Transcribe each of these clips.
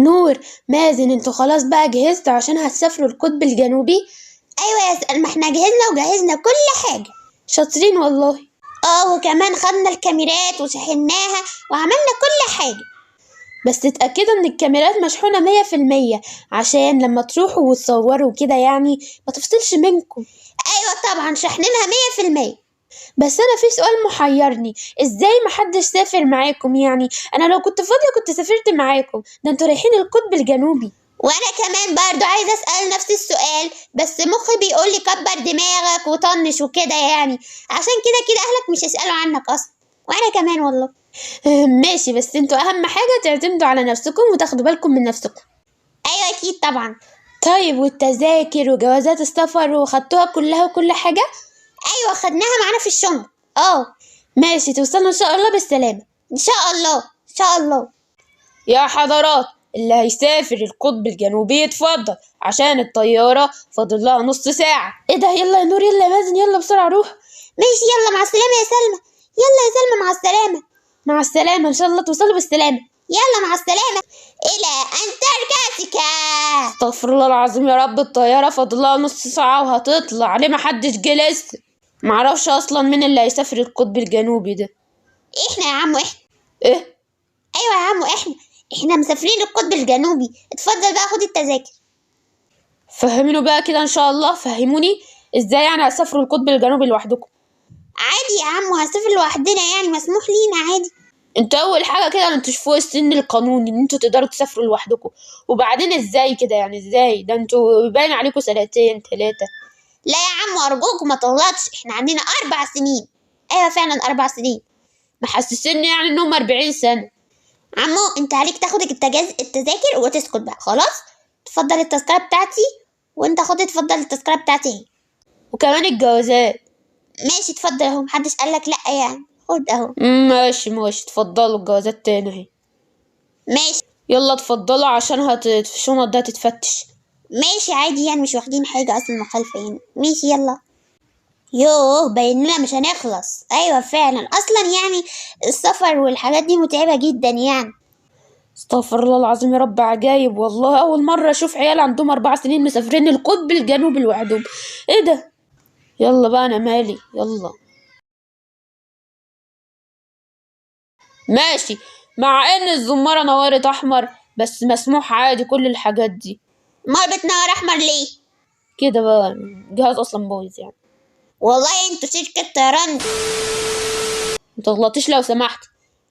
نور، مازن، انتوا خلاص بقى جهزتوا عشان هتسافروا القطب الجنوبي؟ ايوه يا سلمى، احنا جهزنا وجهزنا كل حاجه. شاطرين والله. وكمان خدنا الكاميرات وشحناها وعملنا كل حاجه. بس تتأكدوا ان الكاميرات مشحونة 100%، عشان لما تروحوا وتصوروا كده يعني ما تفصلش منكم. ايوه طبعا شحنينها 100%. بس انا في سؤال محيرني، ازاي محدش سافر معاكم؟ يعني انا لو كنت فاضية كنت سافرت معاكم، ده انتوا رايحين القطب الجنوبي. وانا كمان برضو عايزه اسال نفس السؤال، بس مخي بيقول لي كبر دماغك وطنش وكده يعني، عشان كده اهلك مش هيسالوا عنك اصلا. وانا كمان والله. ماشي، بس انتوا اهم حاجة تعتمدوا على نفسكم وتاخدوا بالكم من نفسكم. ايوه اكيد طبعا. طيب والتذاكر وجوازات السفر وخدتوها كلها وكل حاجة؟ ايوه خدناها معانا في الشنطه. ماشي، توصلوا ان شاء الله بالسلامة. ان شاء الله ان شاء الله. يا حضرات، اللي هيسافر القطب الجنوبي يتفضل، عشان الطيارة فاضل لها نص ساعة. ايه ده؟ يلا يا نور، يلا يا مازن، يلا بسرعة روح. ماشي يلا، مع السلامه يا سلمى. يلا يا سلمى، مع السلامه. مع السلامة، ان شاء الله توصلوا بالسلامة. يلا مع السلامه. الى انتاركتيكا. استغفر الله العظيم يا رب، الطيارة فاضل لها نص ساعة وهتطلع، ليه محدش جه لسه؟ معرفش اصلا مين اللي هيسافر القطب الجنوبي ده. احنا يا عمو احنا. ايه؟ ايوه يا عمو احنا مسافرين القطب الجنوبي. اتفضل بقى خد التذاكر. فهموني بقى كده ان شاء الله، فهموني ازاي يعني هتسافروا القطب الجنوبي لوحدكم؟ عادي يا عمو، هنسافر لوحدنا يعني، مسموح لينا عادي. انتوا اول حاجه كده انتوا فوق السن القانوني ان انتوا تقدروا تسافروا لوحدكم، وبعدين ازاي كده يعني؟ ازاي ده؟ انتوا باين عليكم سنتين 3. لا يا عمو ارجوك ما تغلطش، احنا عندنا 4 سنين. ايوه فعلا 4 سنين. محسسني يعني انهم 40 سنه. عمو انت عليك تاخد التذاكر وتسكت بقى خلاص. تفضل التذكره بتاعتي، وانت خد اتفضل التذكره بتاعتي اهي. وكمان الجوازات. ماشي اتفضل اهو، محدش قالك لا يعني، خد اهو. ماشي ماشي، اتفضلوا الجوازات تاني اهي. ماشي. يلا اتفضلوا عشان الشنط ده تتفتش. ماشي عادي يعني، مش واخدين حاجه اصلا مخالفه يعني. ماشي يلا. يوه باين لنا مش هنخلص. ايوه فعلا اصلا يعني السفر والحاجات دي متعبه جدا يعني. استغفر الله العظيم يا رب، عجايب والله، اول مره اشوف عيال عندهم 4 سنين مسافرين القطب الجنوبي لوحدهم. ايه ده؟ يلا بقى انا مالي، يلا. ماشي، مع ان الزمارة نورت احمر، بس مسموح عادي كل الحاجات دي. امال بتنور احمر ليه؟ كده بقى الجهاز اصلا بايظ يعني. والله انتوا شركه طيران. متغلطيش لو سمحت.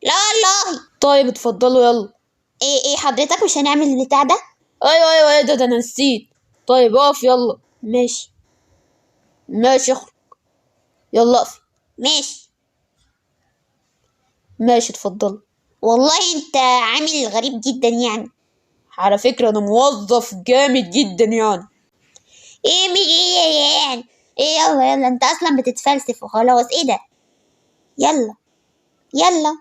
لا والله. طيب اتفضلوا يلا. ايه حضرتك مش هنعمل البتاع ده؟ ايوه ايوه، ايه ده انا نسيت. طيب اقف يلا. ماشي ماشي، اخرج. يلا اقف. ماشي. ماشي اتفضلوا. والله انت عامل غريب جدا يعني. على فكرة انا موظف جامد جدا يعني. ايه يعني؟ ايه يلا يلا، انت اصلا بتتفلسف وخلاص. ايه ده؟ يلا يلا.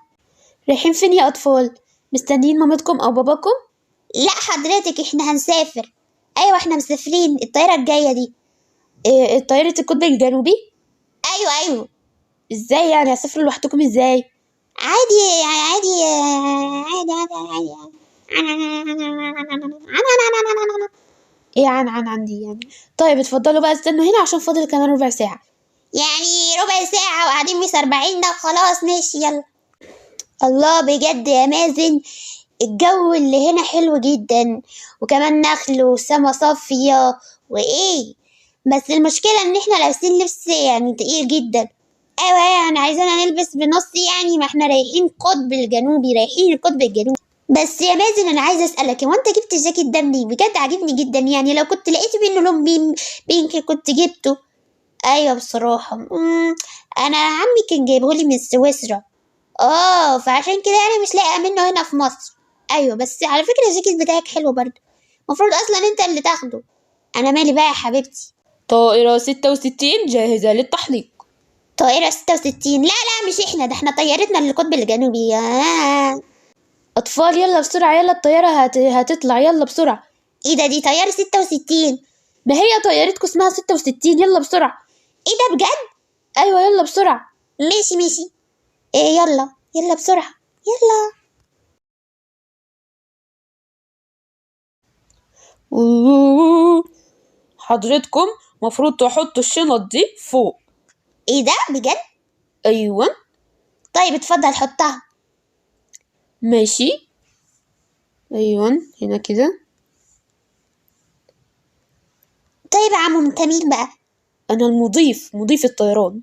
رايحين فين يا اطفال؟ مستنيين مامتكم او باباكم؟ لا حضرتك احنا هنسافر. ايوه احنا مسافرين الطياره الجايه دي. إيه طيارة القطب الجنوبي؟ ايوه. ازاي يعني هتسافروا لوحدكم ازاي؟ عادي عادي عادي. ايه عن عندي يعني. طيب اتفضلوا بقى، استنوا هنا عشان فاضل كمان ربع ساعة. يعني ربع ساعة وقاعدين مش 40 ده؟ خلاص ماشي يلا. الله بجد يا مازن، الجو اللي هنا حلو جدا، وكمان نخل وسما صافية وإيه. بس المشكلة إن إحنا لابسين لبس يعني تقيل جدا. أيوة يعني عايزانا نلبس بنص يعني، ما إحنا رايحين القطب الجنوبي، رايحين القطب الجنوبي. بس يا مازن أنا عايزة أسألك، هو أنت جبت الجاكيت ده منين؟ بجد عاجبني جدا يعني، لو كنت لقيت منه لون بينك كنت جبته. أيوة بصراحة أنا عمي كان جايبهولي من سويسرا. فعشان كده يعني مش لاقيه منه هنا في مصر. ايوه بس على فكره الجاكيت بتاعك حلو برضه، المفروض اصلا انت اللي تاخده. انا مالي بقى يا حبيبتي. طائرة 66 جاهزة للتحليق. طائره 66؟ لا مش احنا، ده احنا طيارتنا للقطب الجنوبي. اطفال يلا بسرعة، يلا الطيارة هتطلع، يلا بسرعة. ايه ده؟ دي طياره 66؟ ما هي طيارتكم اسمها 66، يلا بسرعة. ايه ده بجد؟ ايوه يلا بسرعة. ماشي. إيه يلا بسرعه. يلا. حضرتكم مفروض تحطوا الشنط دي فوق. ايه ده بجد؟ أيوة. طيب اتفضل حطها. ماشي. أيوة هنا كده. طيب يا عمو انت مين بقى؟ أنا المضيف، مضيف الطيران.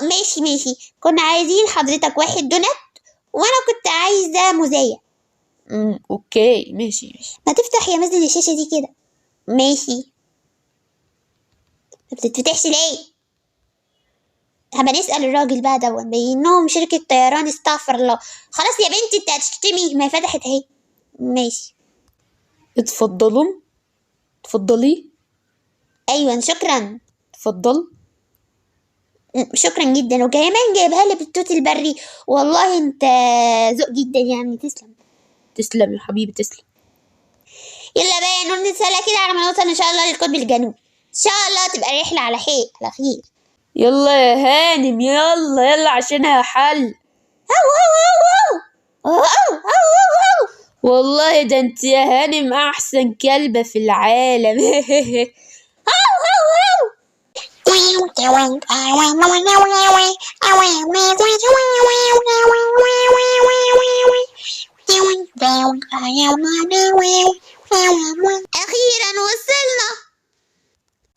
ماشي ماشي، كنا عايزين حضرتك واحد دونات وانا كنت عايزة مزايا. أوكي ماشي ماشي. ما تفتح يا مازن الشاشة دي كده. ماشي. ما بتتفتحش ليه؟ هبقى نسأل الراجل بقى دون بينهم شركة طيران، استغفر الله. خلاص يا بنتي انت هتشتمي، ما هي فتحت اهي. ماشي. اتفضلوا. اتفضلي. ايوه شكرا. اتفضل. شكرا جدا، وكمان جايبها لي بالتوت البري. والله انت ذوق جدا يعني، تسلم. تسلم يا حبيبي تسلم. يلا بقى يا نور نتسلى كده على ما نوصل ان شاء الله للقطب الجنوبي. ان شاء الله تبقى رحلة على خير على خير. يلا يا هانم، يلا يلا عشانها حل. والله ده انت يا هانم احسن كلبة في العالم. اخيرا وصلنا،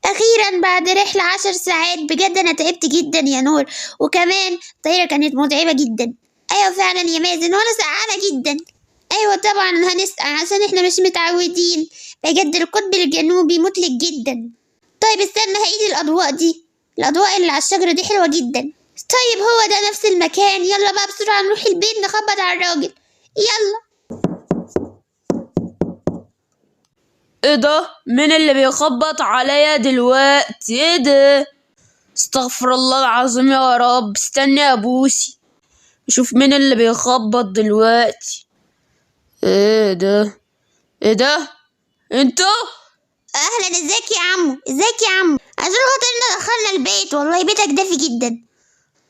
اخيرا بعد رحلة 10 ساعات. بجد انا تعبت جدا يا نور، وكمان الطيارة كانت متعبة جدا. ايوه فعلا يا مازن، وانا سقعانة جدا. ايوه طبعا هنسقع عشان احنا مش متعودين. بجد القطب الجنوبي متلج جدا. طيب استنى هقيد الاضواء دي، الاضواء اللي على الشجرة دي حلوة جدا. طيب هو ده نفس المكان. يلا بقى بسرعة نروح البيت نخبط على الراجل. يلا. ايه ده؟ مين اللي بيخبط عليا دلوقتي؟ ايه ده؟ استغفر الله العظيم يا رب. استنى يا بوسي شوف مين اللي بيخبط دلوقتي. ايه ده؟ ايه ده؟ انتوا؟ اهلا، ازيك يا عمو؟ ازيك يا عمو؟ عشان خاطرنا دخلنا البيت، والله بيتك دافي جدا.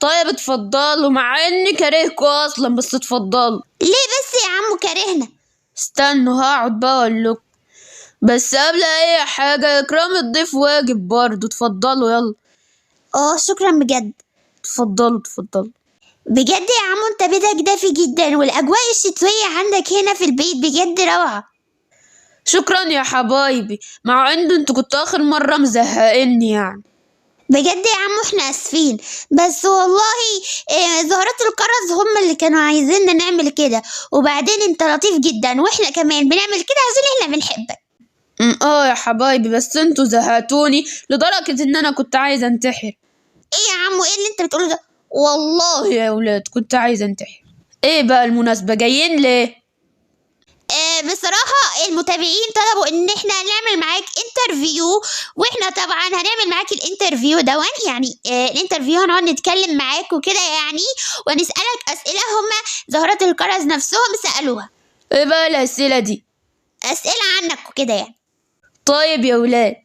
طيب اتفضلوا، مع اني كارهكوا اصلا بس اتفضلوا. ليه بس يا عمو كارهنا؟ استنوا هقعد بقى اقول لكم، بس قبل اي حاجة اكرام الضيف واجب برضه. اتفضلوا يلا. شكرا بجد. اتفضلوا اتفضلوا. بجد يا عمو انت بيتك دافي جدا، والاجواء الشتوية عندك هنا في البيت بجد روعة. شكرا يا حبايبي، مع ان انتوا كنتوا اخر مرة مزهقيني يعني. بجد يا عمو احنا اسفين، بس والله زهرات الكرز هم اللي كانوا عايزيننا نعمل كده، وبعدين انت لطيف جدا واحنا كمان بنعمل كده عشان احنا بنحبك. يا حبايبي، بس انتوا زهقتوني لدرجة ان انا كنت عايزة انتحر. ايه يا عمو ايه اللي انت بتقوله ده؟ والله يا ولاد كنت عايزة انتحر. ايه بقى المناسبة جايين ليه؟ بصراحة المتابعين طلبوا ان احنا نعمل معاك انترفيو، واحنا طبعا هنعمل معاك الانترفيو ده. يعني الانترفيو هنقعد نتكلم معاك وكده يعني، ونسألك اسئلة هما زهرات الكرز نفسهم سألوها. ايه بقى الاسئلة دي؟ اسئلة عنك وكده يعني. طيب يا ولاد.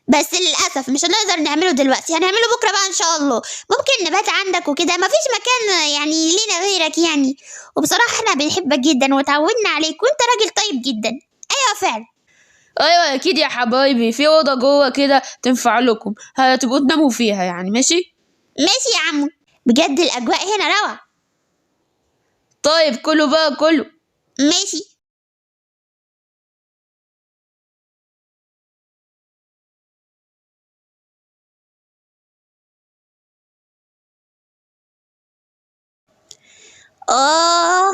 بس للأسف مش هنقدر نعمله دلوقتي، هنعمله بكرة بقى إن شاء الله. ممكن نبات عندك وكده، مفيش مكان يعني لينا غيرك يعني. وبصراحة احنا بنحبك جدا وتعودنا عليك، وانت راجل طيب جدا. أيوة فعلا. ايوه اكيد يا حبايبي، في اوضه جوه كده تنفع لكم، هتبقوا تناموا فيها يعني. ماشي ماشي يا عمو، بجد الأجواء هنا روعة. طيب كله بقى كله. ماشي. آه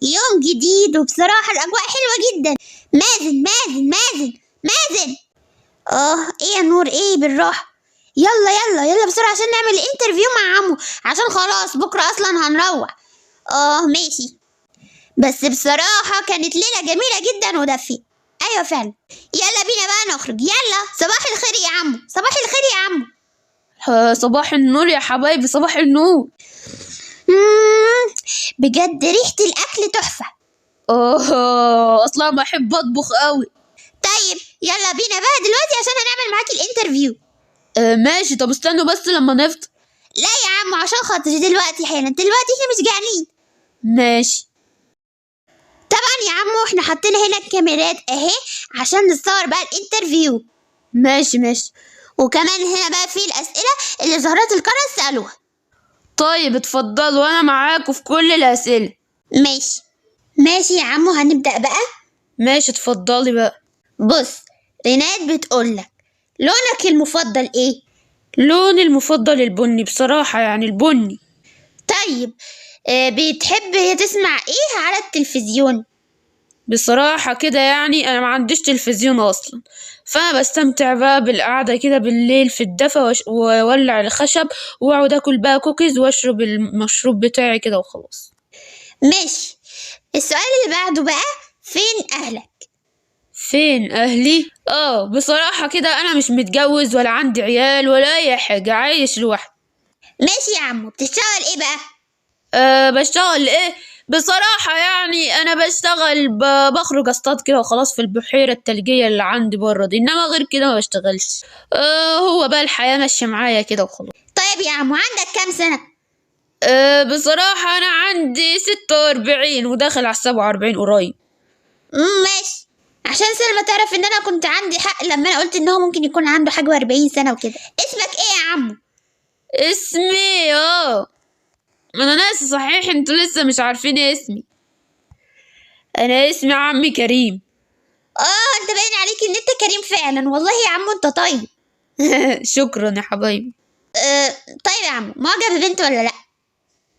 يوم جديد، وبصراحة الأجواء حلوة جدا. مازن مازن مازن مازن. ايه يا نور؟ ايه بالراحة. يلا يلا يلا بسرعة عشان نعمل انترفيو مع عمو، عشان خلاص بكرة أصلا هنروح. ماشي. بس بصراحة كانت ليلة جميلة جدا ودافية. أيوة فعلا. يلا بينا بقى نخرج. يلا صباح الخير يا عمو، صباح الخير يا عمو. صباح النور يا حبايبي، صباح النور. بجد ريحة الأكل تحفة. اصلا بحب اطبخ قوي. طيب يلا بينا بقى دلوقتي عشان هنعمل معاك الانترفيو. ماشي، طب استنوا بس لما نفطر. لا يا عم عشان خاطري دلوقتي حالا، دلوقتي احنا مش جعانين. ماشي. طبعا يا عمو احنا حاطين هنا الكاميرات اهي عشان نصور بقى الانترفيو. ماشي ماشي. وكمان هنا بقى في الاسئله اللي زهرات الكرز سالوها. طيب اتفضلوا وانا معاكم في كل الاسئله. ماشي ماشي يا عمو، هنبدا بقى. ماشي اتفضلي بقى. بص، ريناد بتقولك لونك المفضل ايه؟ لوني المفضل البني بصراحه، يعني البني. طيب بتحب تسمع ايه على التلفزيون؟ بصراحة كده يعني أنا ما عنديش تلفزيون أصلا، فأنا بستمتع بقى بالقعدة كده بالليل في الدفا وأولع الخشب وأقعد أكل بقى كوكيز وأشرب المشروب بتاعي كده وخلاص. ماشي. السؤال اللي بعده بقى، فين أهلك؟ فين أهلي؟ بصراحة كده أنا مش متجوز ولا عندي عيال ولا أي حاجة، عايش لوحدي. ماشي يا عمو، بتشتغل ايه بقى؟ بشتغل ايه؟ بصراحة يعني انا بشتغل بخرج اصطاد كده وخلاص في البحيرة التلجية اللي عندي بره دي، انما غير كده ما بشتغلش. هو بقى الحياة ماشية معايا كده وخلاص. طيب يا عمو، عندك كام سنة؟ بصراحة انا عندي 46 وداخل على 47 قريب. ماشي. عشان سلمى تعرف ان انا كنت عندي حق لما انا قلت ان هو ممكن يكون عنده حاجة و40 سنة وكده. اسمك ايه يا عمو؟ اسمي انا ناسي صحيح، انتوا لسه مش عارفين اسمي. انا اسمي عمي كريم. انت باين عليك ان انت كريم فعلا، والله يا عمو انت طيب. شكرا يا حبايبي. طيب يا عمو، معجب ببنت ولا لا؟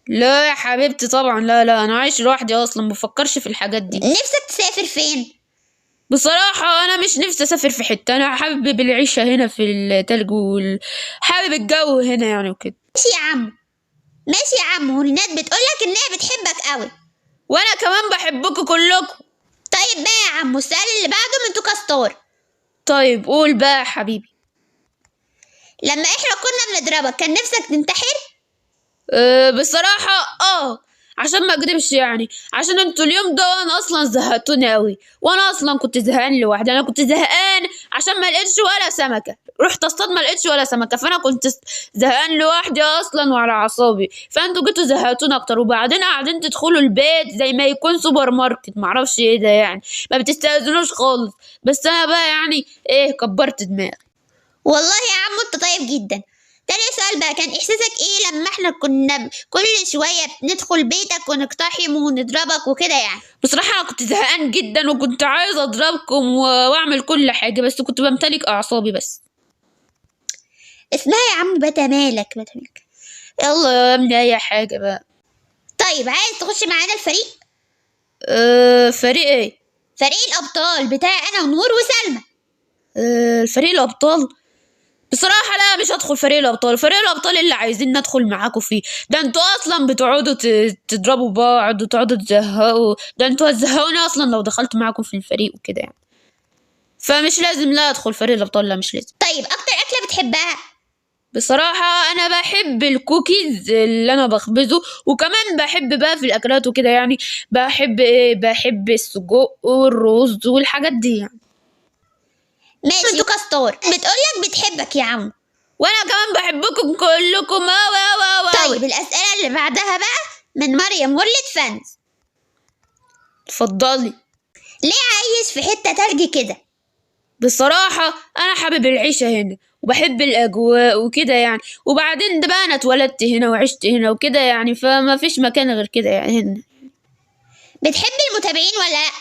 لا يا حبيبتي طبعا، لا انا عايش لوحدي اصلا، مبفكرش في الحاجات دي. نفسك تسافر فين؟ بصراحة انا مش نفسي اسافر في حتة، انا حابب العيشة هنا في التلج حابب الجو هنا يعني وكده. ماشي يا عمو. ماشي يا عمو، رينات بتقولك ان هي بتحبك قوي. وانا كمان بحبكم كلكم. طيب بقى يا عمو، السؤال اللي بعده من توكا ستار. طيب قول بقى يا حبيبي. لما احنا كنا بنضربك كان نفسك تنتحر؟ بصراحة عشان ما اكدبش يعني، عشان انتوا اليوم ده انا اصلا زهقتوني قوي، وانا اصلا كنت زهقان لوحدي، انا كنت زهقان عشان ما لقيتش ولا سمكة، رحت اصطاد ما لقيتش ولا سمكة، فانا كنت زهقان لوحدي اصلا وعلى اعصابي، فانتوا جيتوا زهقتوني اكتر، وبعدين قاعدين تدخلوا البيت زي ما يكون سوبر ماركت، معرفش ايه ده يعني، ما بتستأذنوش خالص، بس انا بقى يعني كبرت دماغي. والله يا عمو انت طيب جدا. تاني سؤال بقى، كان احساسك ايه لما احنا كنا كل شوية ندخل بيتك ونقتحم ونضربك وكده يعني؟ بصراحة أنا كنت زهقان جدا وكنت عايز أضربكم وأعمل كل حاجة، بس كنت بمتلك أعصابي بس. اسمها يا عم بتمالك. يلا يا ابني أي حاجة بقى. طيب عايز تخش معانا الفريق؟ فريق ايه؟ فريق الأبطال بتاع أنا ونور وسلمى. الفريق الأبطال؟ بصراحة لا، مش هدخل فريق الأبطال، فريق الأبطال اللي عايزين ندخل معاكم فيه، ده انتوا أصلا بتقعدوا تضربوا بعض وتقعدوا تزهقوا، ده انتوا هتزهقوني أصلا لو دخلت معاكم في الفريق وكده يعني، فمش لازم لا أدخل فريق الأبطال، لا مش لازم. طيب أكتر أكلة بتحبها؟ بصراحة أنا بحب الكوكيز اللي أنا بخبزه، وكمان بحب بقى في الأكلات وكده يعني، بحب السجق والرز والحاجات دي يعني. ماشي. توكا ستار بتقولك بتحبك يا عم، وأنا كمان بحبكم كلكم أوي. طيب الأسئلة اللي بعدها بقى من مريم ولد فانز. اتفضلي. ليه عايش في حتة تلج كده؟ بصراحة أنا حابب العيشة هنا وبحب الأجواء وكده يعني، وبعدين ده بقى أنا اتولدت هنا وعشت هنا وكده يعني، فما فيش مكان غير كده يعني هنا. بتحب المتابعين ولا لأ؟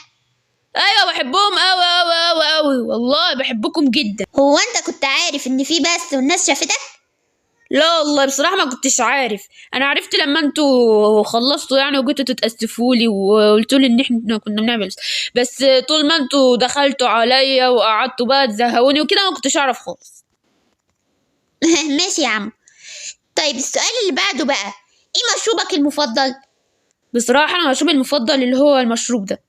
أيوة بحبهم أوي والله بحبكم جدا. هو أنت كنت عارف إن في بث والناس شافتك؟ لا والله بصراحة ما كنتش عارف، أنا عرفت لما انتوا خلصتوا يعني وجيتوا تتأسفولي وقلتولي إن احنا كنا بنعمل، بس طول ما انتوا دخلتوا عليا وقعدتوا بقى تزهقوني وكده ما كنتش أعرف خالص. ماشي يا عم. طيب السؤال اللي بعده بقى، إيه مشروبك المفضل؟ بصراحة أنا مشروبي المفضل اللي هو المشروب ده،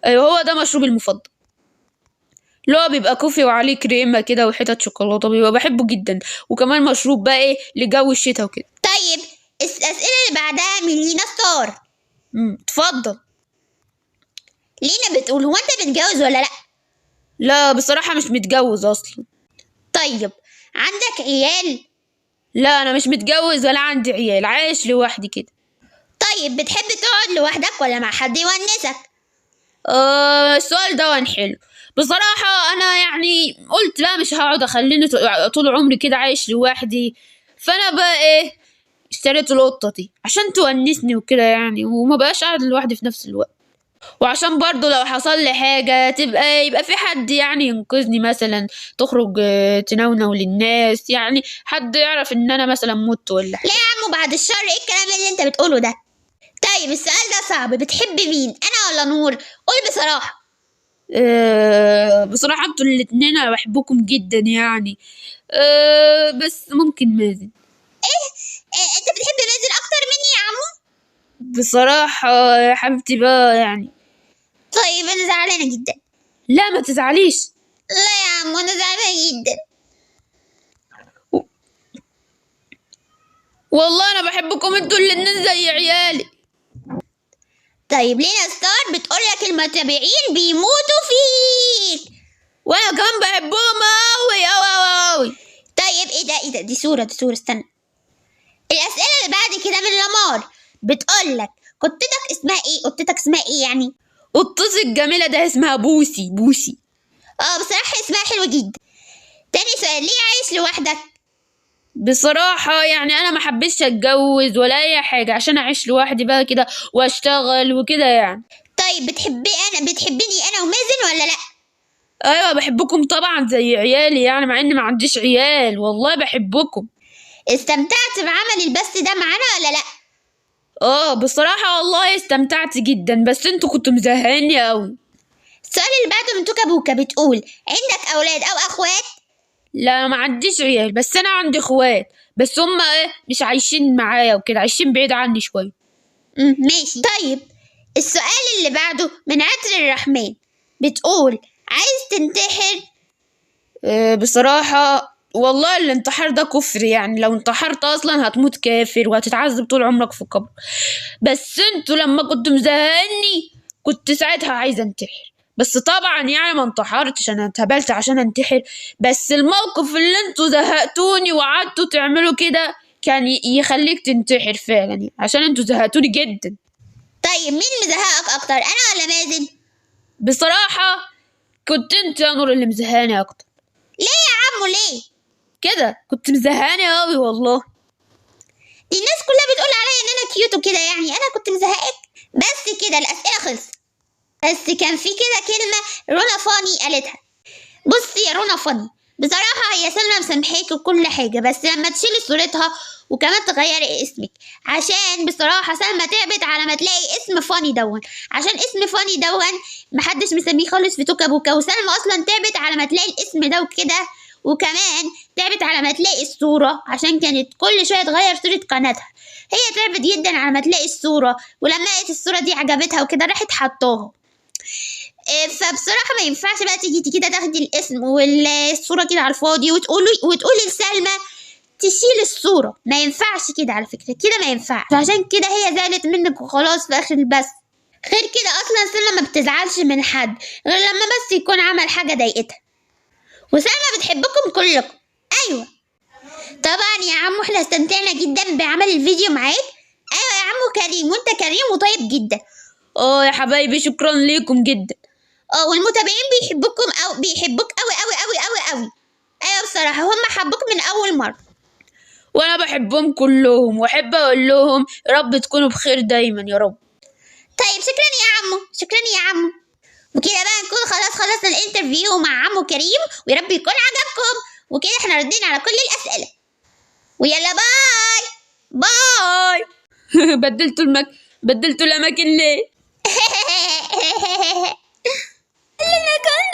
أيوة هو ده مشروبي المفضل، اللي هو بيبقى كوفي وعليه كريمة كده وحتت شوكولاتة، بيبقى بحبه جدا، وكمان مشروب بقى لجو الشتا وكده. طيب الأسئلة اللي بعدها من لينا ستار. اتفضل. لينا بتقول هو أنت متجوز ولا لأ؟ لا بصراحة مش متجوز أصلا. طيب عندك عيال؟ لا أنا مش متجوز ولا عندي عيال، عايش لوحدي كده. طيب بتحب تقعد لوحدك ولا مع حد يونسك؟ السؤال ده حلو. بصراحة أنا يعني قلت لا، مش هقعد أخليني طول عمري كده عايش لوحدي. فأنا بقى إيه، اشتريت القطة دي عشان تونسني وكده يعني، وما بقاش قاعد لوحدي في نفس الوقت، وعشان برضو لو حصل لي حاجة يبقى في حد يعني ينقذني، مثلا تخرج تنونو للناس، يعني حد يعرف ان انا مثلا مت ولا حاجة. لا يا عمو بعد الشر، ايه الكلام اللي انت بتقوله ده؟ طيب السؤال ده صعب، بتحب مين، انا ولا نور؟ قول بصراحة. بصراحة انتوا الاتنين انا بحبكم جدا يعني. بس ممكن مازن. إيه انت بتحب مازن اكتر مني يا عمو؟ بصراحة يا حبيبتي بقى يعني. طيب انا زعلانة جدا. لا ما تزعليش. لا يا عمو انا زعلانة جدا. والله انا بحبكم انتوا الاتنين زي عيالي. طيب لينا ستار بتقولك المتابعين بيموتوا فيك. وانا كمان بحبهم اوي اوي اوي اوي. طيب ايه ده دي صورة استنى. الأسئلة اللي بعد كده من لمار، بتقولك قطتك اسمها ايه يعني؟ قطتي الجميلة ده اسمها بوسي. بصراحة اسمها حلو جدا. تاني سؤال، ليه عايش لوحدك؟ بصراحة يعني أنا ما حبيتش أتجوز ولا أي حاجة عشان أعيش لوحدي بقى كده وأشتغل وكده يعني. طيب بتحبني أنا ومازن ولا لأ؟ أيوة بحبكم طبعا زي عيالي يعني، مع إني ما عنديش عيال والله بحبكم. استمتعت بعمل البث ده معانا ولا لأ؟ بصراحة والله استمتعت جدا، بس انتوا كنتوا مزهقيني أوي. السؤال اللي بعده من توكا بوكا، بتقول عندك أولاد أو أخوات؟ لا ما عنديش عيال، بس أنا عندي إخوات، بس هما مش عايشين معايا وكده، عايشين بعيد عني شوية. ماشي. طيب السؤال اللي بعده من عطر الرحمن، بتقول عايز تنتحر؟ بصراحة والله الانتحار ده كفر يعني، لو انتحرت اصلا هتموت كافر وهتتعذب طول عمرك في القبر. بس انتوا لما كنتوا مزهقني كنت ساعتها عايزة انتحر، بس طبعا يعني ما انتحرتش، انا اتهبلت عشان انتحر. بس الموقف اللي انتوا زهقتوني وقعدتوا تعملوا كده كان يخليك تنتحر فعلا يعني، عشان انتوا زهقتوني جدا. طيب مين مزهقك أكتر، أنا ولا مازن؟ بصراحة كنت انت يا نور اللي مزهقاني اكتر. ليه يا عمو ليه؟ كده كنت مزهقاني اوي والله. دي الناس كلها بتقول عليا ان انا كيوت وكده، يعني انا كنت مزهقك؟ بس كده الاسئله خلصت. بس كان في كده كلمه رونا فاني قالتها. بصي يا رونا فاني، بصراحه هي سلمى مسامحاك وكل حاجه، بس لما تشيلي صورتها وكمان تغيري اسمك، عشان بصراحه سلمى تعبت على ما تلاقي اسم فاني دون، عشان اسم فاني دون محدش مسميه خالص في توكا بوكا، وسلمى اصلا تعبت على ما تلاقي الاسم ده وكده، وكمان تعبت على ما تلاقي الصورة عشان كانت كل شوية تغير صورة قناتها. هي تعبت جدا على ما تلاقي الصورة، ولما لقيت الصورة دي عجبتها وكده راحت حطاها. فبصراحة ما ينفعش بقى تيجي كده تاخدي الاسم والصورة كده على الفاضي وتقولي لسلمى تشيل الصورة. ما ينفعش كده على فكرة، كده ما ينفعش، فعشان كده هي زعلت منك وخلاص في آخر البث. غير كده أصلا سلمى ما بتزعلش من حد غير لما بس يكون عمل حاجة ضايقتها، وسلمى بتحبكم كلكم. ايوه طبعا يا عمو، احنا استمتعنا جدا بعمل الفيديو معاك. ايوه يا عمو كريم، وانت كريم وطيب جدا. يا حبايبي شكرا ليكم جدا. والمتابعين بيحبوك قوي قوي قوي قوي قوي. ايوه بصراحه هم حبوك من اول مره، وانا بحبهم كلهم واحب اقول لهم يا رب تكونوا بخير دايما يا رب. طيب شكرا يا عمو، شكرا يا عمو. وكده بقى نكون خلصنا الانترفيو مع عمو كريم، ويا رب يكون عجبكم. وكده احنا ردينا على كل الاسئله، ويلا باي باي. بدلتوا الاماكن ليه؟ اللي كان